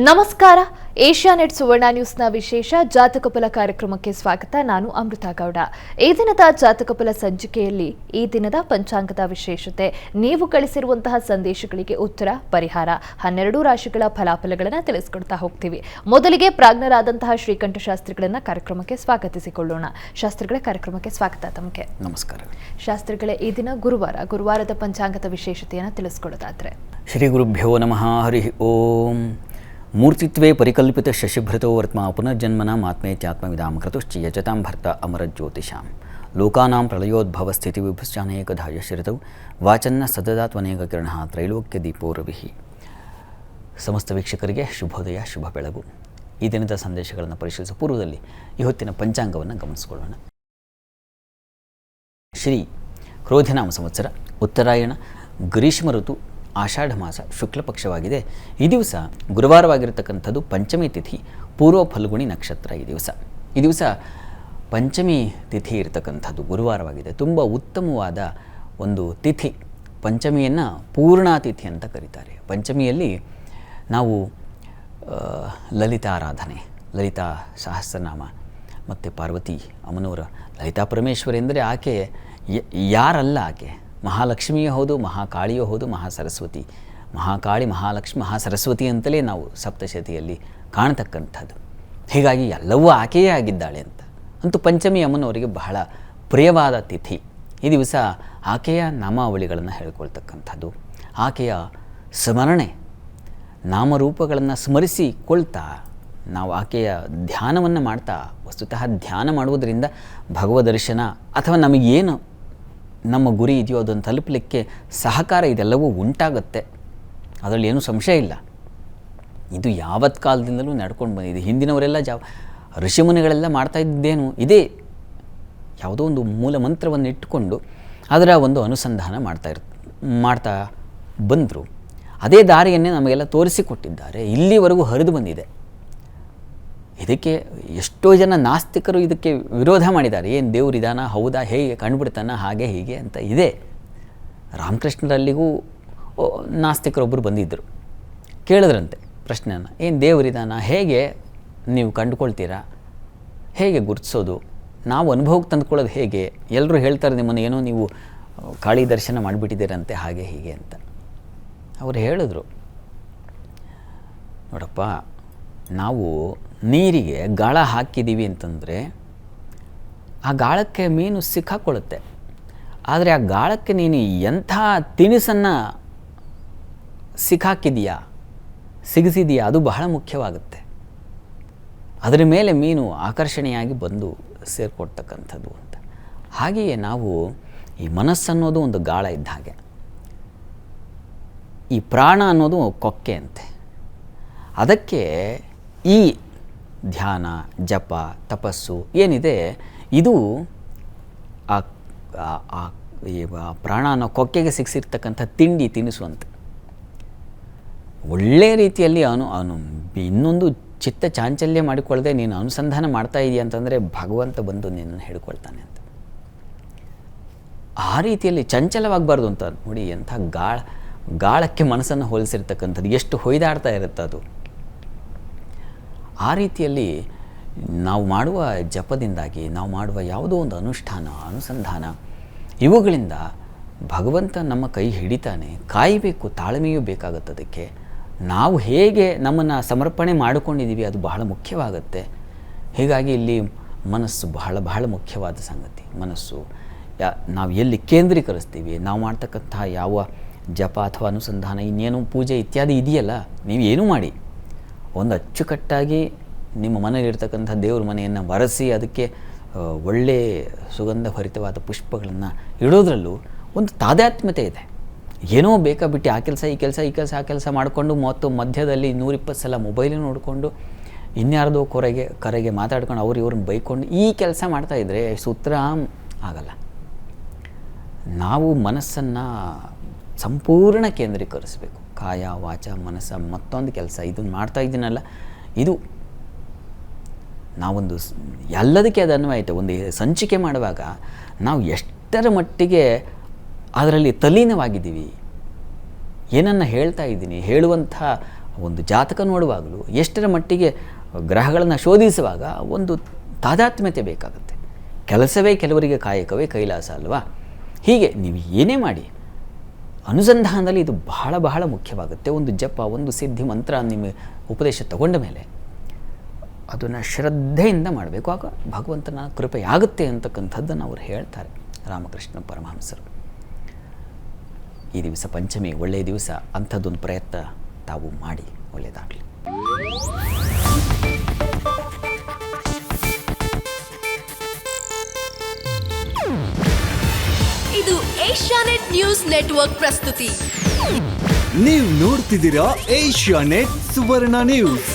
ನಮಸ್ಕಾರ. ಏಷ್ಯಾನೆಟ್ ಸುವರ್ಣ ನ್ಯೂಸ್ನ ವಿಶೇಷ ಜಾತಕ ಫಲ ಕಾರ್ಯಕ್ರಮಕ್ಕೆ ಸ್ವಾಗತ. ನಾನು ಅಮೃತ ಗೌಡ. ಈ ದಿನದ ಜಾತಕ ಫಲ ಸಂಚಿಕೆಯಲ್ಲಿ ಈ ದಿನದ ಪಂಚಾಂಗದ ವಿಶೇಷತೆ, ನೀವು ಕಳಿಸಿರುವಂತಹ ಸಂದೇಶಗಳಿಗೆ ಉತ್ತರ, ಪರಿಹಾರ, 12 ರಾಶಿಗಳ ಫಲಾಫಲಗಳನ್ನು ತಿಳಿಸಿಕೊಡ್ತಾ ಹೋಗ್ತೀವಿ. ಮೊದಲಿಗೆ ಪ್ರಾಜ್ಞರಾದಂತಹ ಶ್ರೀಕಂಠ ಶಾಸ್ತ್ರಿಗಳನ್ನ ಕಾರ್ಯಕ್ರಮಕ್ಕೆ ಸ್ವಾಗತಿಸಿಕೊಳ್ಳೋಣ. ಶಾಸ್ತ್ರಿಗಳ ಕಾರ್ಯಕ್ರಮಕ್ಕೆ ಸ್ವಾಗತ. ತಮಗೆ ನಮಸ್ಕಾರ. ಶಾಸ್ತ್ರಿಗಳೇ, ಈ ದಿನ ಗುರುವಾರದ ಪಂಚಾಂಗದ ವಿಶೇಷತೆಯನ್ನು ತಿಳಿಸ್ಕೊಡೋದಾದ್ರೆ? ಶ್ರೀ ಗುರುಭ್ಯೋ ನಮಃ. ಹರಿ ಓಂ. ಮೂರ್ತಿತ್ವೇ ಪರಿಕಲ್ಪಿತ ಶಶಿಭೃತೋ ವರ್ತ್ಮ ಪುನರ್ಜನ್ಮನ ಆತ್ಮೇತ್ಯಾತ್ಮವಿದಾಂ ಕೃತುಶ್ಚ ಯಜತಾಂ ಭರ್ತ ಅಮರಜ್ಯೋತಿಷಾಂ ಲೋಕಾನಾಂ ಪ್ರಳಯೋದ್ಭವ ಸ್ಥಿತಿ ವಿಭುಶ್ಚಾನೇಕಧಾ ಯಶರಿತೌ ವಾಚನ್ನ ಸದದಾ ತ್ವನೇಕ ಕಿರಣ ತ್ರೈಲೋಕ್ಯ ದೀಪೋ ರವಿಹಿ. ಸಮಸ್ತ ವೀಕ್ಷಕರಿಗೆ ಶುಭೋದಯ, ಶುಭ ಬೆಳಗು. ಈ ದಿನದ ಸಂದೇಶಗಳನ್ನು ಪರಿಶೀಲಿಸುವ ಪೂರ್ವದಲ್ಲಿ ಈ ಹೊತ್ತಿನ ಪಂಚಾಂಗವನ್ನು ಗಮನಿಸಿಕೊಳ್ಳೋಣ. ಶ್ರೀ ಕ್ರೋಧಿನಾಮ ಸಂವತ್ಸರ, ಉತ್ತರಾಯಣ, ಗ್ರೀಷ್ಮ ಋತು, ಆಷಾಢ ಮಾಸ, ಶುಕ್ಲ ಪಕ್ಷವಾಗಿದೆ. ಈ ದಿವಸ ಗುರುವಾರವಾಗಿರತಕ್ಕಂಥದ್ದು ಪಂಚಮಿ ತಿಥಿ, ಪೂರ್ವ ಫಲ್ಗುಣಿ ನಕ್ಷತ್ರ. ಈ ದಿವಸ ಪಂಚಮಿ ತಿಥಿ ಇರತಕ್ಕಂಥದ್ದು ಗುರುವಾರವಾಗಿದೆ. ತುಂಬ ಉತ್ತಮವಾದ ಒಂದು ತಿಥಿ. ಪಂಚಮಿಯನ್ನು ಪೂರ್ಣಾತಿಥಿ ಅಂತ ಕರೀತಾರೆ. ಪಂಚಮಿಯಲ್ಲಿ ನಾವು ಲಲಿತಾರಾಧನೆ, ಲಲಿತಾ ಸಹಸ್ರನಾಮ ಮತ್ತು ಪಾರ್ವತಿ ಅಮ್ಮನವರ ಲಲಿತಾ ಪರಮೇಶ್ವರಿ ಎಂದರೆ ಆಕೆ ಯಾರಲ್ಲ, ಆಕೆ ಮಹಾಲಕ್ಷ್ಮಿಯೂ ಹೌದು, ಮಹಾಕಾಳಿಯೂ ಹೌದು, ಮಹಾಸರಸ್ವತಿ. ಮಹಾಕಾಳಿ, ಮಹಾಲಕ್ಷ್ಮಿ, ಮಹಾಸರಸ್ವತಿ ಅಂತಲೇ ನಾವು ಸಪ್ತಶತಿಯಲ್ಲಿ ಕಾಣತಕ್ಕಂಥದ್ದು. ಹೀಗಾಗಿ ಎಲ್ಲವೂ ಆಕೆಯೇ ಆಗಿದ್ದಾಳೆ ಅಂತ. ಅಂತೂ ಪಂಚಮಿ ಅಮ್ಮನವರಿಗೆ ಬಹಳ ಪ್ರಿಯವಾದ ತಿಥಿ. ಈ ದಿವಸ ಆಕೆಯ ನಾಮಾವಳಿಗಳನ್ನು ಹೇಳ್ಕೊಳ್ತಕ್ಕಂಥದ್ದು, ಆಕೆಯ ಸ್ಮರಣೆ, ನಾಮರೂಪಗಳನ್ನು ಸ್ಮರಿಸಿಕೊಳ್ತಾ ನಾವು ಆಕೆಯ ಧ್ಯಾನವನ್ನು ಮಾಡ್ತಾ, ವಸ್ತುತಃ ಧ್ಯಾನ ಮಾಡುವುದರಿಂದ ಭಗವದರ್ಶನ ಅಥವಾ ನಮಗೇನು ನಮ್ಮ ಗುರಿ ಇದೆಯೋ ಅದನ್ನು ತಲುಪಲಿಕ್ಕೆ ಸಹಕಾರ ಇದೆಲ್ಲವೂ ಉಂಟಾಗುತ್ತೆ. ಅದರಲ್ಲಿ ಏನೂ ಸಂಶಯ ಇಲ್ಲ. ಇದು ಯಾವತ್ತು ಕಾಲದಿಂದಲೂ ನಡ್ಕೊಂಡು ಬಂದಿದೆ. ಹಿಂದಿನವರೆಲ್ಲ ಋಷಿಮುನಿಗಳೆಲ್ಲ ಮಾಡ್ತಾ ಇದ್ದೇನು ಇದೇ, ಯಾವುದೋ ಒಂದು ಮೂಲ ಮಂತ್ರವನ್ನು ಇಟ್ಟುಕೊಂಡು ಅದರ ಒಂದು ಅನುಸಂಧಾನ ಮಾಡ್ತಾ ಬಂದರು. ಅದೇ ದಾರಿಯನ್ನೇ ನಮಗೆಲ್ಲ ತೋರಿಸಿಕೊಟ್ಟಿದ್ದಾರೆ. ಇಲ್ಲಿವರೆಗೂ ಹರಿದು ಬಂದಿದೆ. ಇದಕ್ಕೆ ಎಷ್ಟೋ ಜನ ನಾಸ್ತಿಕರು ಇದಕ್ಕೆ ವಿರೋಧ ಮಾಡಿದ್ದಾರೆ. ಏನು ದೇವರಿದಾನ, ಹೌದಾ, ಹೇಗೆ ಕಂಡುಬಿಡ್ತಾನ, ಹಾಗೆ ಹೀಗೆ ಅಂತ ಇದೆ. ರಾಮಕೃಷ್ಣರಲ್ಲಿಗೂ ನಾಸ್ತಿಕರೊಬ್ಬರು ಬಂದಿದ್ದರು. ಕೇಳಿದ್ರಂತೆ ಪ್ರಶ್ನೆಯನ್ನು, ಏನು ದೇವರಿದಾನ, ಹೇಗೆ ನೀವು ಕಂಡುಕೊಳ್ತೀರಾ, ಹೇಗೆ ಗುರುತಿಸೋದು, ನಾವು ಅನುಭವಕ್ಕೆ ತಂದುಕೊಳ್ಳೋದು ಹೇಗೆ, ಎಲ್ಲರೂ ಹೇಳ್ತಾರೆ ನಿಮ್ಮನ್ನು ಏನೋ ನೀವು ಕಾಳಿ ದರ್ಶನ ಮಾಡಿಬಿಟ್ಟಿದ್ದೀರಂತೆ, ಹಾಗೆ ಹೀಗೆ ಅಂತ. ಅವರು ಹೇಳಿದ್ರು, ನೋಡಪ್ಪ, ನಾವು ನೀರಿಗೆ ಗಾಳ ಹಾಕಿದ್ದೀವಿ ಅಂತಂದರೆ ಆ ಗಾಳಕ್ಕೆ ಮೀನು ಸಿಕ್ಕಾಕೊಳ್ಳುತ್ತೆ. ಆದರೆ ಆ ಗಾಳಕ್ಕೆ ನೀನು ಎಂಥ ತಿನಿಸನ್ನು ಸಿಗಿಸಿದೀಯಾ ಅದು ಬಹಳ ಮುಖ್ಯವಾಗುತ್ತೆ. ಅದರ ಮೇಲೆ ಮೀನು ಆಕರ್ಷಣೆಯಾಗಿ ಬಂದು ಸೇರಿಕೊಡ್ತಕ್ಕಂಥದ್ದು ಅಂತ. ಹಾಗೆಯೇ ನಾವು ಈ ಮನಸ್ಸನ್ನೋದು ಒಂದು ಗಾಳ ಇದ್ದ ಹಾಗೆ, ಈ ಪ್ರಾಣ ಅನ್ನೋದು ಕೊಕ್ಕೆ ಅಂತೆ. ಅದಕ್ಕೆ ಈ ಧ್ಯಾನ, ಜಪ, ತಪಸ್ಸು ಏನಿದೆ, ಇದು ಪ್ರಾಣ ಅನ್ನೋ ಕೊಕ್ಕೆಗೆ ಸಿಕ್ಕಿರ್ತಕ್ಕಂಥ ತಿಂಡಿ ತಿನಿಸು ಅಂತ. ಒಳ್ಳೆಯ ರೀತಿಯಲ್ಲಿ ಇನ್ನೊಂದು ಚಿತ್ತ ಚಾಂಚಲ್ಯ ಮಾಡಿಕೊಳ್ಳದೆ ನೀನು ಅನುಸಂಧಾನ ಮಾಡ್ತಾ ಇದೆಯಾ ಅಂತಂದರೆ ಭಗವಂತ ಬಂದು ನಿನ್ನನ್ನು ಹಿಡ್ಕೊಳ್ತಾನೆ ಅಂತ. ಆ ರೀತಿಯಲ್ಲಿ ಚಂಚಲವಾಗಬಾರ್ದು ಅಂತ ನೋಡಿ. ಎಂಥ ಗಾಳಕ್ಕೆ ಮನಸ್ಸನ್ನು ಹೋಲಿಸಿರ್ತಕ್ಕಂಥದ್ದು, ಎಷ್ಟು ಹೊಯ್ದಾಡ್ತಾ ಇರುತ್ತೆ ಅದು. ಆ ರೀತಿಯಲ್ಲಿ ನಾವು ಮಾಡುವ ಜಪದಿಂದಾಗಿ, ನಾವು ಮಾಡುವ ಯಾವುದೋ ಒಂದು ಅನುಷ್ಠಾನ, ಅನುಸಂಧಾನ, ಇವುಗಳಿಂದ ಭಗವಂತ ನಮ್ಮ ಕೈ ಹಿಡಿತಾನೆ. ಕಾಯಬೇಕು, ತಾಳ್ಮೆಯೂ ಬೇಕಾಗುತ್ತೆ. ಅದಕ್ಕೆ ನಾವು ಹೇಗೆ ನಮ್ಮನ್ನು ಸಮರ್ಪಣೆ ಮಾಡಿಕೊಂಡಿದ್ದೀವಿ ಅದು ಬಹಳ ಮುಖ್ಯವಾಗುತ್ತೆ. ಹೀಗಾಗಿ ಇಲ್ಲಿ ಮನಸ್ಸು ಬಹಳ ಮುಖ್ಯವಾದ ಸಂಗತಿ. ಮನಸ್ಸು ನಾವು ಎಲ್ಲಿ ಕೇಂದ್ರೀಕರಿಸ್ತೀವಿ, ನಾವು ಮಾಡ್ತಕ್ಕಂತಹ ಯಾವ ಜಪ ಅಥವಾ ಅನುಸಂಧಾನ, ಇನ್ನೇನು ಪೂಜೆ ಇತ್ಯಾದಿ ಇದೆಯಲ್ಲ, ನೀವು ಏನೂ ಮಾಡಿ ಒಂದು ಅಚ್ಚುಕಟ್ಟಾಗಿ ನಿಮ್ಮ ಮನೆಯಲ್ಲಿರ್ತಕ್ಕಂಥ ದೇವ್ರ ಮನೆಯನ್ನು ಒರೆಸಿ ಅದಕ್ಕೆ ಒಳ್ಳೆಯ ಸುಗಂಧ ಭರಿತವಾದ ಪುಷ್ಪಗಳನ್ನು ಇಡೋದ್ರಲ್ಲೂ ಒಂದು ತಾದಾತ್ಮ್ಯತೆ ಇದೆ. ಏನೋ ಬೇಕಾಬಿಟ್ಟು ಆ ಕೆಲಸ ಆ ಕೆಲಸ ಮಾಡಿಕೊಂಡು ಮತ್ತು ಮಧ್ಯದಲ್ಲಿ 120 ಸಲ ಮೊಬೈಲು ನೋಡಿಕೊಂಡು ಇನ್ಯಾರ್ದೋ ಕರೆಗೆ ಮಾತಾಡ್ಕೊಂಡು ಇವ್ರನ್ನ ಬೈಕೊಂಡು ಈ ಕೆಲಸ ಮಾಡ್ತಾಯಿದ್ರೆ ಸೂತ್ರ ಆಗಲ್ಲ. ನಾವು ಮನಸ್ಸನ್ನು ಸಂಪೂರ್ಣ ಕೇಂದ್ರೀಕರಿಸಬೇಕು. ಕಾಯ, ವಾಚ, ಮನಸ್ಸ, ಮತ್ತೊಂದು ಕೆಲಸ ಇದನ್ನು ಮಾಡ್ತಾ ಇದ್ದೀನಲ್ಲ, ಇದು ನಾವೊಂದು ಎಲ್ಲದಕ್ಕೆ ಅದು ಅನ್ವಯಿತ. ಒಂದು ಸಂಚಿಕೆ ಮಾಡುವಾಗ ನಾವು ಎಷ್ಟರ ಮಟ್ಟಿಗೆ ಅದರಲ್ಲಿ ತಲ್ಲೀನವಾಗಿದ್ದೀವಿ, ಏನನ್ನು ಹೇಳ್ತಾ ಇದ್ದೀನಿ, ಹೇಳುವಂಥ ಒಂದು ಜಾತಕ ನೋಡುವಾಗಲೂ ಎಷ್ಟರ ಮಟ್ಟಿಗೆ ಗ್ರಹಗಳನ್ನು ಶೋಧಿಸುವಾಗ ಒಂದು ತಾದಾತ್ಮ್ಯತೆ ಬೇಕಾಗುತ್ತೆ. ಕೆಲಸವೇ ಕೆಲವರಿಗೆ ಕಾಯಕವೇ ಕೈಲಾಸ ಅಲ್ವಾ? ಹೀಗೆ ನೀವು ಏನೇ ಮಾಡಿ ಅನುಸಂಧಾನದಲ್ಲಿ ಇದು ಬಹಳ ಬಹಳ ಮುಖ್ಯವಾಗುತ್ತೆ. ಒಂದು ಜಪ, ಒಂದು ಸಿದ್ಧಿ ಮಂತ್ರ ನಿಮ್ಮ ಉಪದೇಶ ತಗೊಂಡ ಮೇಲೆ ಅದನ್ನು ಶ್ರದ್ಧೆಯಿಂದ ಮಾಡಬೇಕು. ಆಗ ಭಗವಂತನ ಕೃಪೆಯಾಗುತ್ತೆ ಅಂತಕ್ಕಂಥದ್ದನ್ನು ಅವರು ಹೇಳ್ತಾರೆ ರಾಮಕೃಷ್ಣ ಪರಮಹಂಸರು. ಈ ದಿವಸ ಪಂಚಮಿ ಒಳ್ಳೆಯ ದಿವಸ, ಅಂಥದ್ದೊಂದು ಪ್ರಯತ್ನ ತಾವು ಮಾಡಿ, ಒಳ್ಳೆಯದಾಗಲಿ. ಇದು ಏಷ್ಯಾನೆಟ್ ನ್ಯೂಸ್ ನೆಟ್ವರ್ಕ್ ಪ್ರಸ್ತುತಿ. ನೀವು ನೋಡ್ತಿದ್ದೀರಾ ಏಷ್ಯಾನೆಟ್ ಸುವರ್ಣ ನ್ಯೂಸ್.